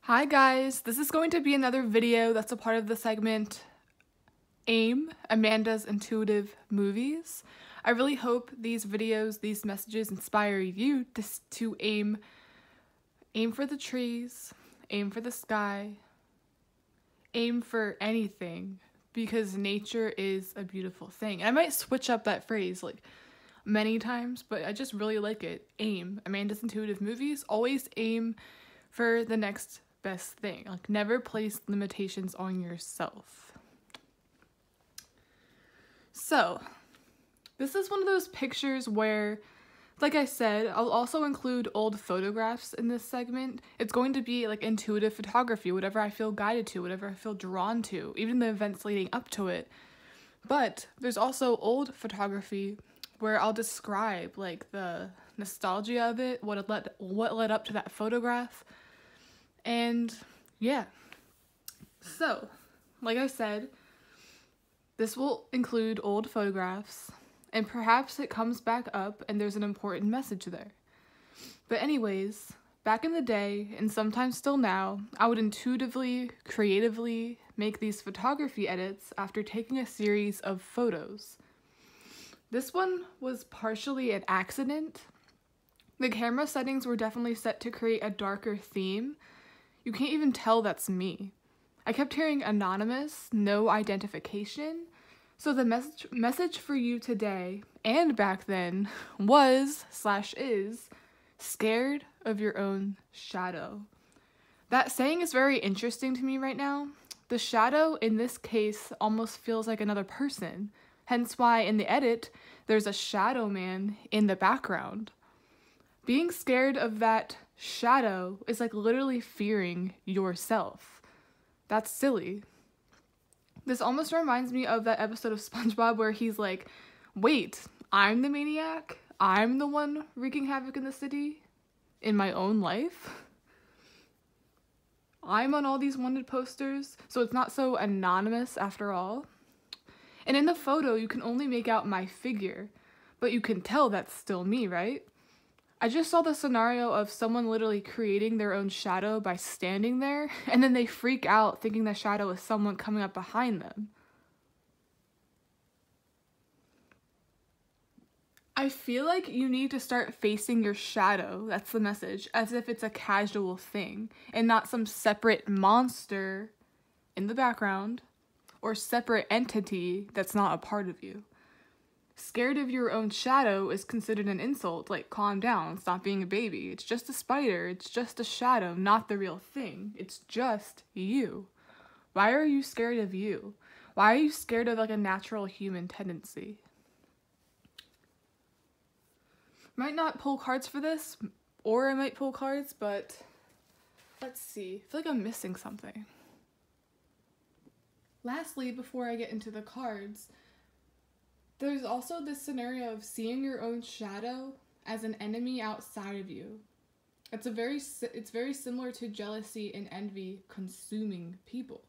Hi guys, this is going to be another video that's a part of the segment AIM, Amanda's Intuitive Movies. I really hope these videos, these messages inspire you to aim for the trees, aim for the sky, aim for anything, because nature is a beautiful thing. And I might switch up that phrase like many times, but I just really like it. AIM, Amanda's Intuitive Movies, always aim for the next best thing. Like, never place limitations on yourself. So, this is one of those pictures where, like I said, I'll also include old photographs in this segment. It's going to be like intuitive photography, whatever I feel guided to, whatever I feel drawn to, even the events leading up to it. But there's also old photography where I'll describe like the nostalgia of it, what led up to that photograph. And yeah, so like I said, this will include old photographs, and perhaps it comes back up and there's an important message there. But anyways, back in the day, and sometimes still now, I would intuitively, creatively make these photography edits after taking a series of photos. This one was partially an accident. The camera settings were definitely set to create a darker theme. You can't even tell that's me. I kept hearing anonymous, no identification. So the message for you today, and back then, was/is scared of your own shadow. That saying is very interesting to me right now. The shadow in this case almost feels like another person, hence why in the edit there's a shadow man in the background. Being scared of that shadow is like literally fearing yourself. That's silly. This almost reminds me of that episode of SpongeBob where he's like, wait, I'm the maniac? I'm the one wreaking havoc in the city? In my own life? I'm on all these wanted posters, so it's not so anonymous after all. And in the photo, you can only make out my figure, but you can tell that's still me, right? I just saw the scenario of someone literally creating their own shadow by standing there, and then they freak out thinking the shadow is someone coming up behind them. I feel like you need to start facing your shadow, that's the message, as if it's a casual thing, and not some separate monster in the background, or separate entity that's not a part of you. Scared of your own shadow is considered an insult, like calm down, stop being a baby. It's just a spider, it's just a shadow, not the real thing. It's just you. Why are you scared of you? Why are you scared of like a natural human tendency? Might not pull cards for this, or I might pull cards, but let's see. I feel like I'm missing something. Lastly, before I get into the cards, there's also this scenario of seeing your own shadow as an enemy outside of you. It's very similar to jealousy and envy consuming people.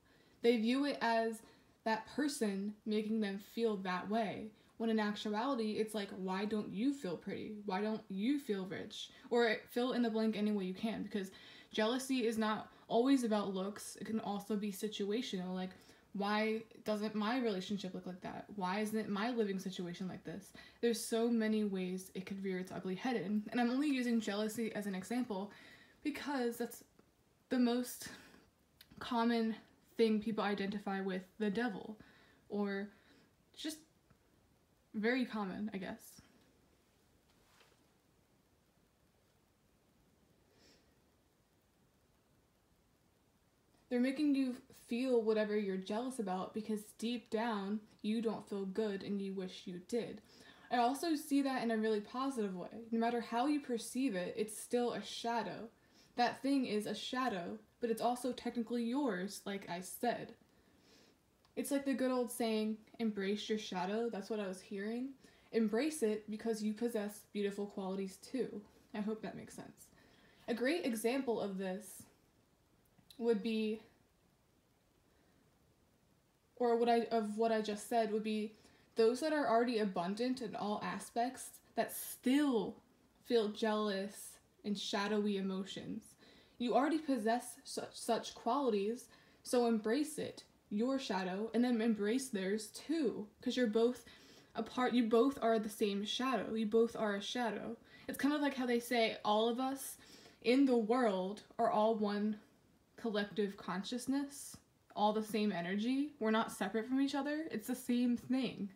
They view it as that person making them feel that way, when in actuality, it's like, why don't you feel pretty? Why don't you feel rich? Or fill in the blank any way you can, because jealousy is not always about looks. It can also be situational, like, why doesn't my relationship look like that? Why isn't my living situation like this? There's so many ways it could rear its ugly head in. And I'm only using jealousy as an example because that's the most common thing people identify with the devil. Or just very common, I guess. They're making you feel whatever you're jealous about because deep down you don't feel good and you wish you did. I also see that in a really positive way. No matter how you perceive it, it's still a shadow. That thing is a shadow, but it's also technically yours, like I said. It's like the good old saying, embrace your shadow. That's what I was hearing. Embrace it because you possess beautiful qualities too. I hope that makes sense. A great example of this would be, or what I just said would be those that are already abundant in all aspects that still feel jealous and shadowy emotions. You already possess such qualities, so embrace it, your shadow, and then embrace theirs too, because you're both a part. You both are the same shadow. You both are a shadow. It's kind of like how they say all of us in the world are all one collective consciousness, all the same energy. We're not separate from each other. It's the same thing.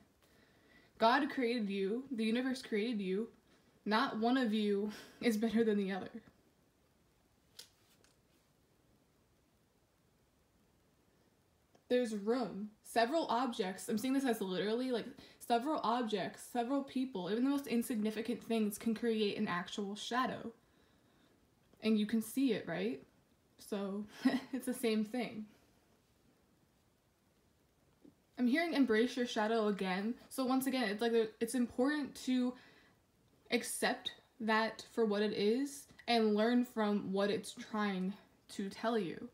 God created you, the universe created you. Not one of you is better than the other. There's room. Several objects, I'm seeing this as literally, like, several objects, several people, even the most insignificant things can create an actual shadow. And you can see it, right? So, it's the same thing. I'm hearing embrace your shadow again. So once again, it's like it's important to accept that for what it is and learn from what it's trying to tell you.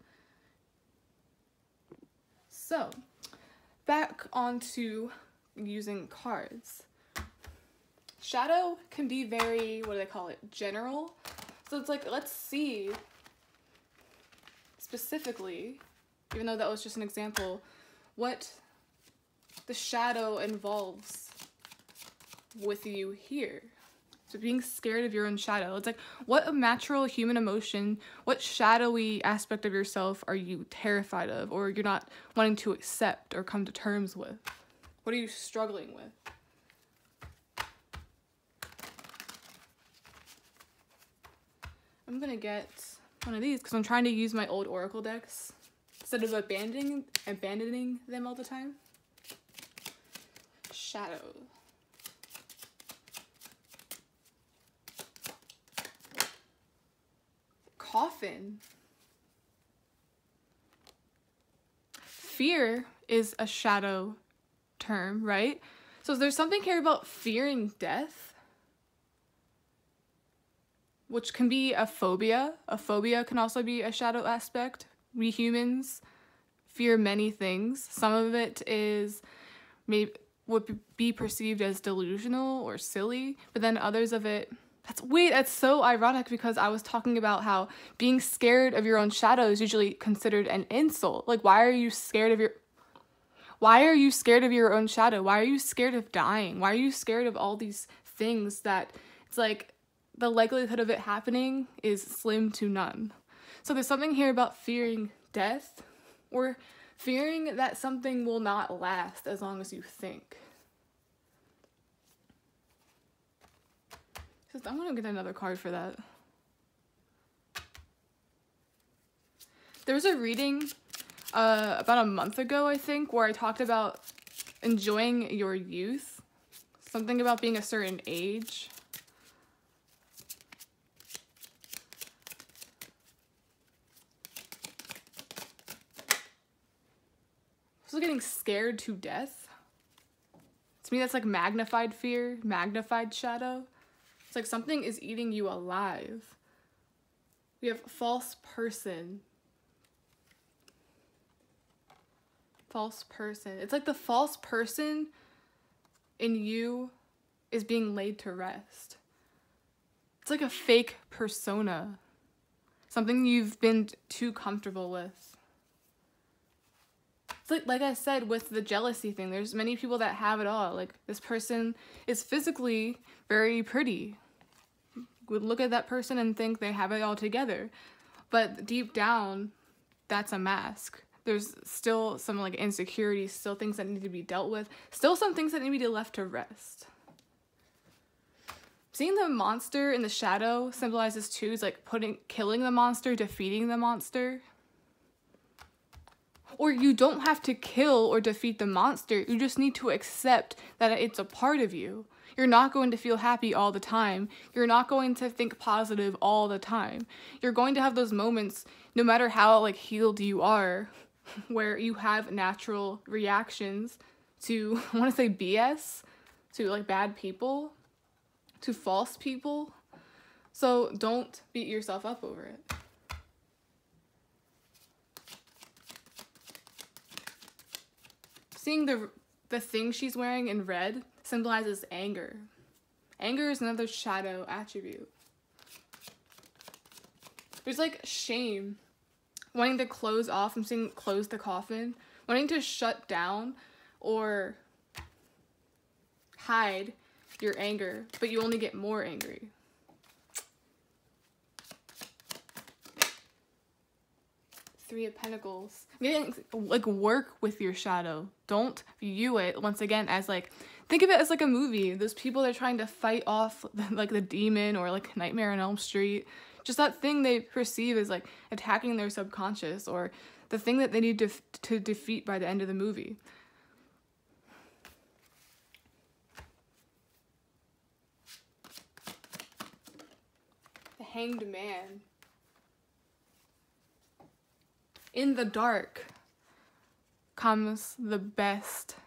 So, back onto using cards. Shadow can be very, what do they call it, general. So it's like, let's see specifically, even though that was just an example, what the shadow involves with you here. So being scared of your own shadow. It's like, what natural human emotion, what shadowy aspect of yourself are you terrified of, or you're not wanting to accept or come to terms with? What are you struggling with? I'm gonna get one of these because I'm trying to use my old Oracle decks instead of abandoning them all the time. Shadow. Coffin. Fear is a shadow term, right? So there's something here about fearing death, which can be a phobia. A phobia can also be a shadow aspect. We humans fear many things. Some of it is maybe would be perceived as delusional or silly, but then others of it, that's so ironic because I was talking about how being scared of your own shadow is usually considered an insult. Like, why are you scared of your own shadow? Why are you scared of dying? Why are you scared of all these things that it's like the likelihood of it happening is slim to none? So there's something here about fearing death or fearing that something will not last as long as you think. I'm gonna get another card for that. There was a reading about a month ago, I think, where I talked about enjoying your youth. Something about being a certain age. Also getting scared to death. To me, that's like magnified fear, magnified shadow. It's like something is eating you alive. We have false person. False person. It's like the false person in you is being laid to rest. It's like a fake persona. Something you've been too comfortable with. It's like I said with the jealousy thing, there's many people that have it all. Like, this person is physically very pretty. Would look at that person and think they have it all together. But deep down, that's a mask. There's still some like insecurities, still things that need to be dealt with, still some things that need to be left to rest. Seeing the monster in the shadow symbolizes too, is like killing the monster, defeating the monster. Or you don't have to kill or defeat the monster. You just need to accept that it's a part of you. You're not going to feel happy all the time. You're not going to think positive all the time. You're going to have those moments, no matter how like healed you are, where you have natural reactions to, I want to say BS, to like bad people, to false people. So don't beat yourself up over it. Seeing the thing she's wearing in red symbolizes anger. Anger is another shadow attribute. There's like shame, wanting to close off. I'm saying close the coffin, wanting to shut down or hide your anger, but you only get more angry. Three of Pentacles. Like, work with your shadow. Don't view it, once again, as like, think of it as like a movie. Those people that are trying to fight off like the demon or like Nightmare on Elm Street. Just that thing they perceive as like attacking their subconscious, or the thing that they need to defeat by the end of the movie. The Hanged Man. In the dark comes the best,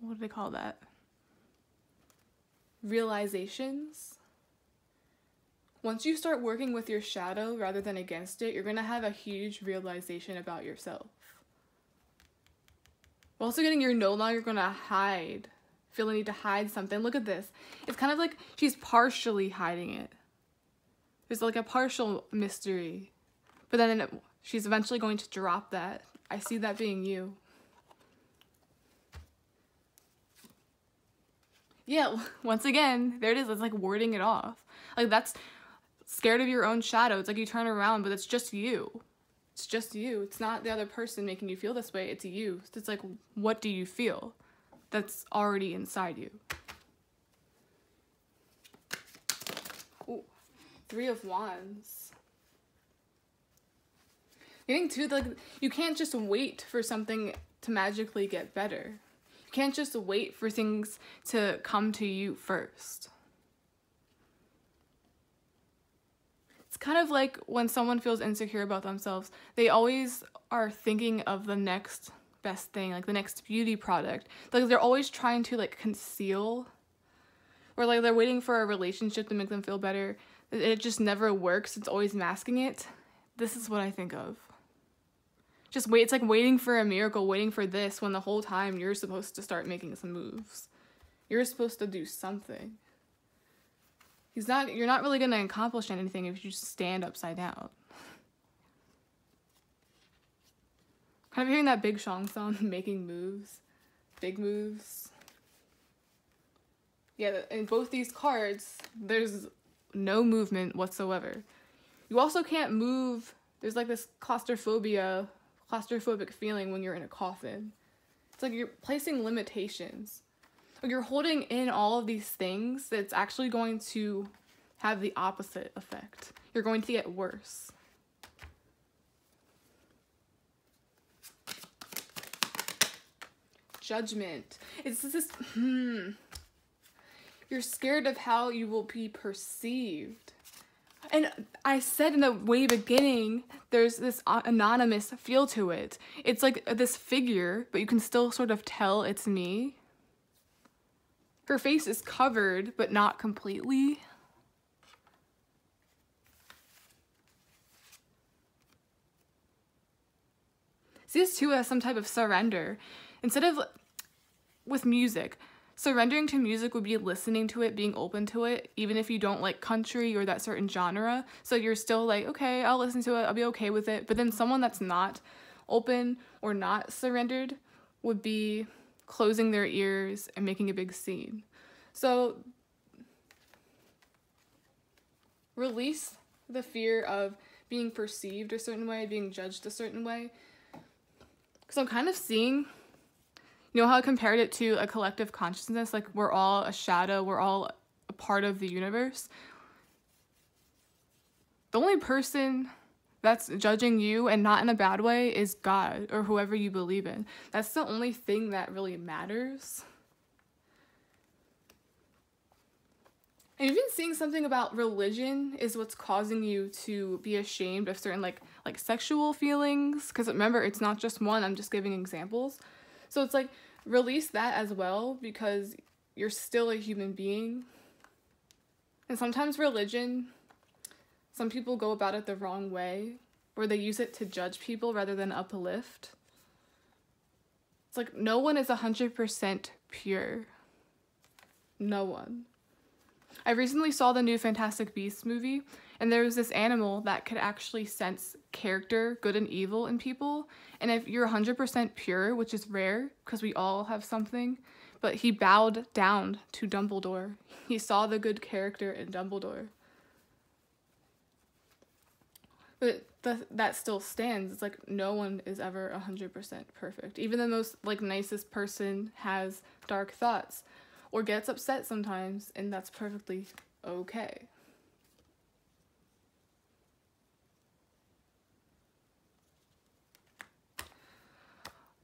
what do they call that? Realizations. Once you start working with your shadow rather than against it, you're going to have a huge realization about yourself. We're also getting you're no longer going to feel the need to hide something. Look at this. It's kind of like she's partially hiding it. There's like a partial mystery. But then she's eventually going to drop that. I see that being you. Yeah, once again, there it is. It's like warding it off. Like, that's scared of your own shadow. It's like you turn around, but it's just you. It's just you. It's not the other person making you feel this way. It's you. It's like, what do you feel? That's already inside you. Ooh, Three of Wands. Getting to, like, you can't just wait for something to magically get better. You can't just wait for things to come to you first. It's kind of like when someone feels insecure about themselves, they always are thinking of the next best thing, like the next beauty product. Like, they're always trying to like conceal, or like they're waiting for a relationship to make them feel better. It just never works. It's always masking it. This is what I think of. Just wait. It's like waiting for a miracle, waiting for this, when the whole time you're supposed to start making some moves. You're supposed to do something. You're not really going to accomplish anything if you just stand upside down. Kind of hearing that Big Sean song, making moves, big moves. Yeah, in both these cards, there's no movement whatsoever. You also can't move. There's like this claustrophobic feeling when you're in a coffin. It's like you're placing limitations. Like, you're holding in all of these things that's actually going to have the opposite effect. You're going to get worse. Judgment. It's this, You're scared of how you will be perceived. And I said in the way beginning, there's this anonymous feel to it. It's like this figure, but you can still sort of tell it's me. Her face is covered, but not completely. See this too as some type of surrender. Instead of, with music, surrendering to music would be listening to it, being open to it, even if you don't like country or that certain genre. So you're still like, okay, I'll listen to it, I'll be okay with it. But then someone that's not open or not surrendered would be closing their ears and making a big scene. So release the fear of being perceived a certain way, being judged a certain way. Because I'm kind of seeing, you know how I compared it to a collective consciousness? Like, we're all a shadow, we're all a part of the universe. The only person that's judging you, and not in a bad way, is God, or whoever you believe in. That's the only thing that really matters. And even seeing something about religion is what's causing you to be ashamed of certain like sexual feelings. Because remember, it's not just one, I'm just giving examples. So it's like, release that as well, because you're still a human being. And sometimes religion, some people go about it the wrong way, where they use it to judge people rather than uplift. It's like, no one is 100% pure. No one. I recently saw the new Fantastic Beasts movie, and there was this animal that could actually sense character, good and evil in people. And if you're 100% pure, which is rare because we all have something, but he bowed down to Dumbledore. He saw the good character in Dumbledore. But that still stands. It's like no one is ever 100% perfect. Even the most like nicest person has dark thoughts or gets upset sometimes, and that's perfectly okay.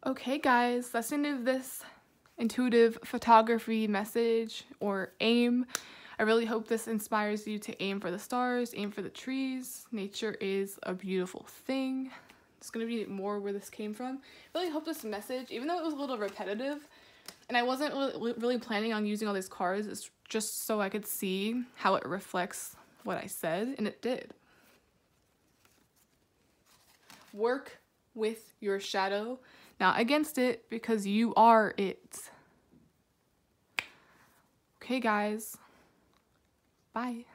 Okay guys, that's the end of this intuitive photography message or aim. I really hope this inspires you to aim for the stars, aim for the trees. Nature is a beautiful thing. It's going to be more where this came from. I really hope this message, even though it was a little repetitive, and I wasn't really planning on using all these cards, it's just so I could see how it reflects what I said, and it did. Work with your shadow, not against it, because you are it. Okay, guys. Bye.